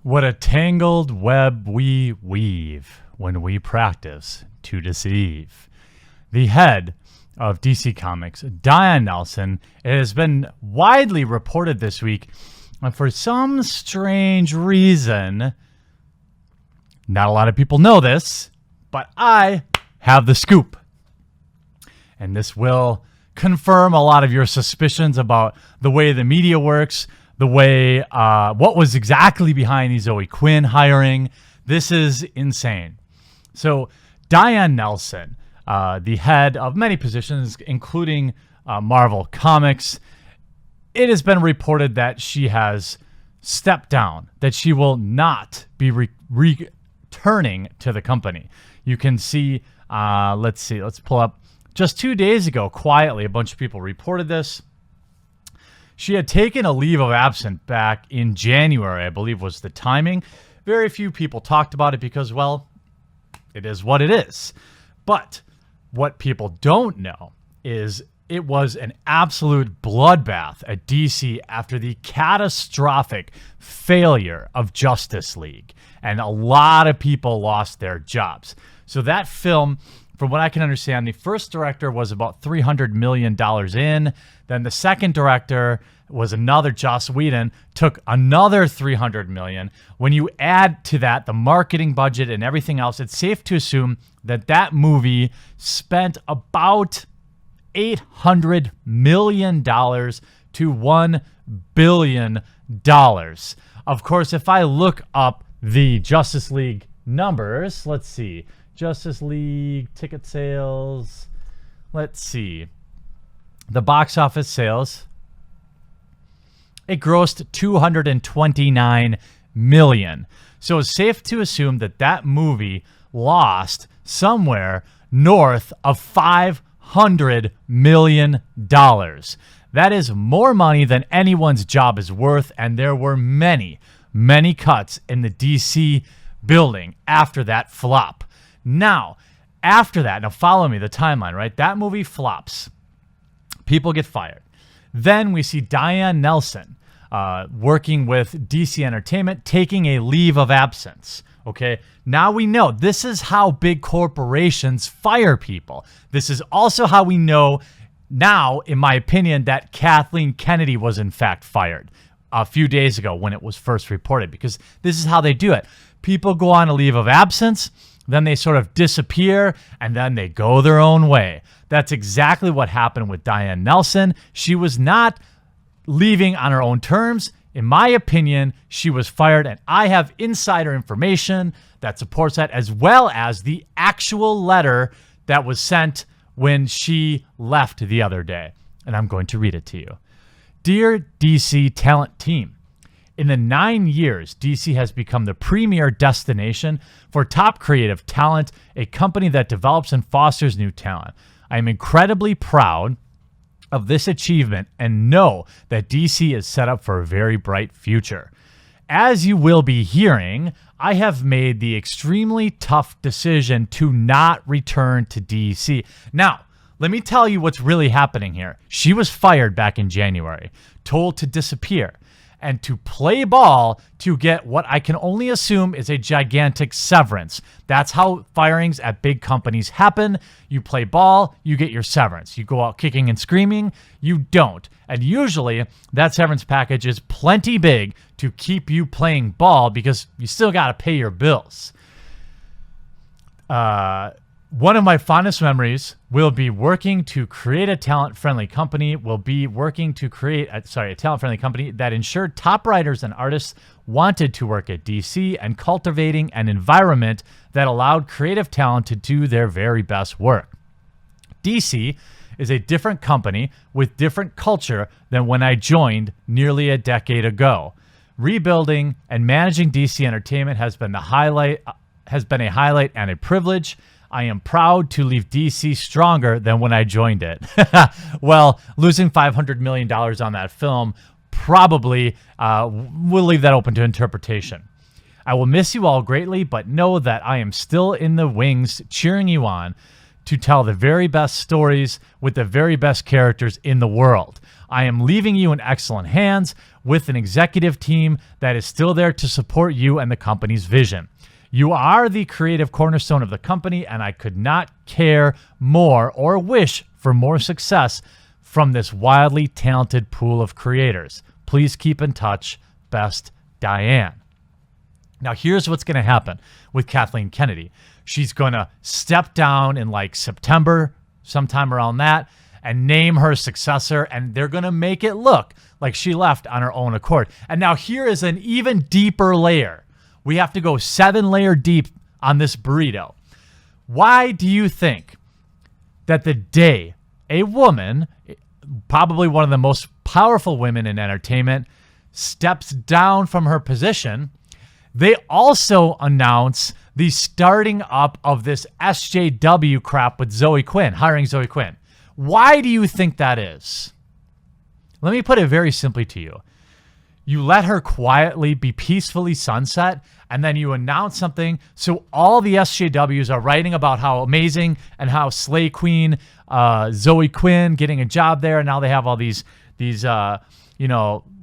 What a tangled web we weave when we practice to deceive. The head of DC Comics, Diane Nelson, it has been widely reported this week, and for some strange reason, not a lot of people know this, but I have the scoop. And this will confirm a lot of your suspicions about the way the media works, the way, what was exactly behind the Zoe Quinn hiring. This is insane. So Diane Nelson, the head of many positions, including Marvel Comics, it has been reported that she has stepped down, that she will not be returning to the company. You can see, let's pull up. Just 2 days ago, quietly, a bunch of people reported this. She had taken a leave of absence back in January, I believe was the timing. Very few people talked about it because, well, it is what it is. But what people don't know is it was an absolute bloodbath at DC after the catastrophic failure of Justice League. And a lot of people lost their jobs. So that film, from what I can understand, the first director was about $300 million in. Then the second director was another Joss Whedon, took another $300 million. When you add to that the marketing budget and everything else, it's safe to assume that that movie spent about $800 million to $1 billion. Of course, if I look up the Justice League numbers, let's see. Justice League ticket sales. Let's see. The box office sales. It grossed $229 million. So it's safe to assume that that movie lost somewhere north of $500 million. That is more money than anyone's job is worth, and there were many, many cuts in the DC building after that flop. Now, after that, now follow me, the timeline, right? That movie flops. People get fired. Then we see Diane Nelson working with DC Entertainment, taking a leave of absence. Okay, now we know this is how big corporations fire people. This is also how we know now, in my opinion, that Kathleen Kennedy was in fact fired a few days ago when it was first reported, because this is how they do it. People go on a leave of absence, then they sort of disappear, and then they go their own way. That's exactly what happened with Diane Nelson. She was not leaving on her own terms. In my opinion, she was fired, and I have insider information that supports that, as well as the actual letter that was sent when she left the other day. And I'm going to read it to you. Dear DC talent team, in the 9 years, DC has become the premier destination for top creative talent, a company that develops and fosters new talent. I am incredibly proud of this achievement and know that DC is set up for a very bright future. As you will be hearing, I have made the extremely tough decision to not return to DC. Now, let me tell you what's really happening here. She was fired back in January, told to disappear, and to play ball to get what I can only assume is a gigantic severance. That's how firings at big companies happen. You play ball, you get your severance. You go out kicking and screaming, you don't. And usually that severance package is plenty big to keep you playing ball because you still got to pay your bills. One of my fondest memories will be working to create a talent-friendly company, a talent-friendly company that ensured top writers and artists wanted to work at DC and cultivating an environment that allowed creative talent to do their very best work. DC is a different company with different culture than when I joined nearly a decade ago. Rebuilding and managing DC Entertainment has been a highlight and a privilege. I am proud to leave DC stronger than when I joined it. Well, losing $500 million on that film probably will leave that open to interpretation. I will miss you all greatly, but know that I am still in the wings cheering you on to tell the very best stories with the very best characters in the world. I am leaving you in excellent hands with an executive team that is still there to support you and the company's vision. You are the creative cornerstone of the company, and I could not care more or wish for more success from this wildly talented pool of creators. Please keep in touch. Best, Diane. Now, here's what's going to happen with Kathleen Kennedy. She's going to step down in like September, sometime around that, and name her successor, and they're going to make it look like she left on her own accord. And now here is an even deeper layer. We have to go 7-layer deep on this burrito. Why do you think that the day a woman, probably one of the most powerful women in entertainment, steps down from her position, they also announce the starting up of this SJW crap with Zoe Quinn, hiring Zoe Quinn? Why do you think that is? Let me put it very simply to you. You let her quietly be peacefully sunset, and then you announce something so all the SJWs are writing about how amazing and how Slay Queen, Zoe Quinn getting a job there, and now they have all these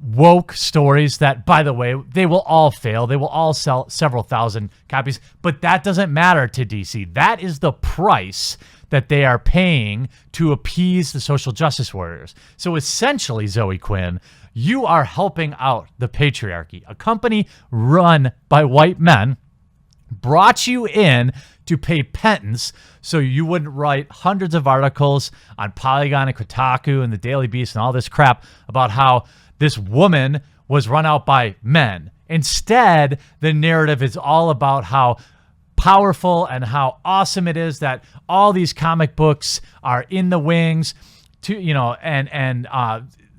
woke stories that, by the way, they will all fail. They will all sell several thousand copies, but that doesn't matter to DC. That is the price that they are paying to appease the social justice warriors. So essentially, Zoe Quinn, you are helping out the patriarchy. A company run by white men brought you in to pay pittance so you wouldn't write hundreds of articles on Polygon and Kotaku and the Daily Beast and all this crap about how this woman was run out by men. Instead, the narrative is all about how powerful and how awesome it is that all these comic books are in the wings to,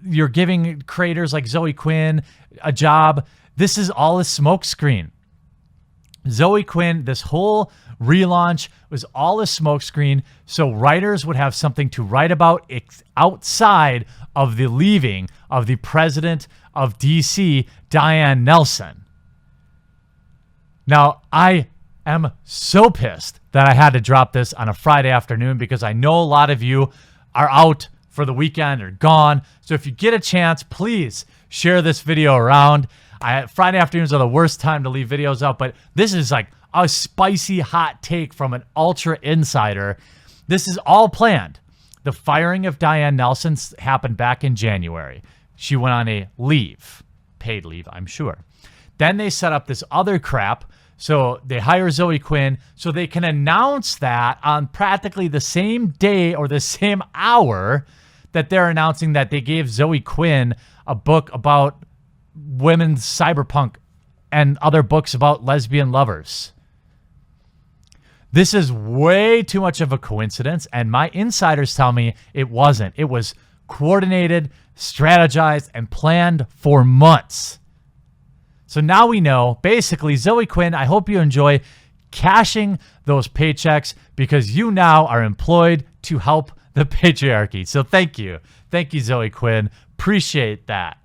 you're giving creators like Zoe Quinn a job. This is all a smokescreen. Zoe Quinn, this whole relaunch was all a smokescreen so writers would have something to write about outside of the leaving of the president of DC, Diane Nelson. Now, I am so pissed that I had to drop this on a Friday afternoon because I know a lot of you are out for the weekend or gone. So if you get a chance, please share this video around. Friday afternoons are the worst time to leave videos out, but this is like a spicy hot take from an ultra insider. This is all planned. The firing of Diane Nelson happened back in January. She went on a leave, paid leave, I'm sure. Then they set up this other crap. So they hire Zoe Quinn so they can announce that on practically the same day or the same hour that they're announcing that they gave Zoe Quinn a book about women's cyberpunk and other books about lesbian lovers. This is way too much of a coincidence, and my insiders tell me it wasn't. It was coordinated, strategized, and planned for months. So now we know, basically, Zoe Quinn, I hope you enjoy cashing those paychecks because you now are employed to help the patriarchy. So thank you. Thank you, Zoe Quinn. Appreciate that.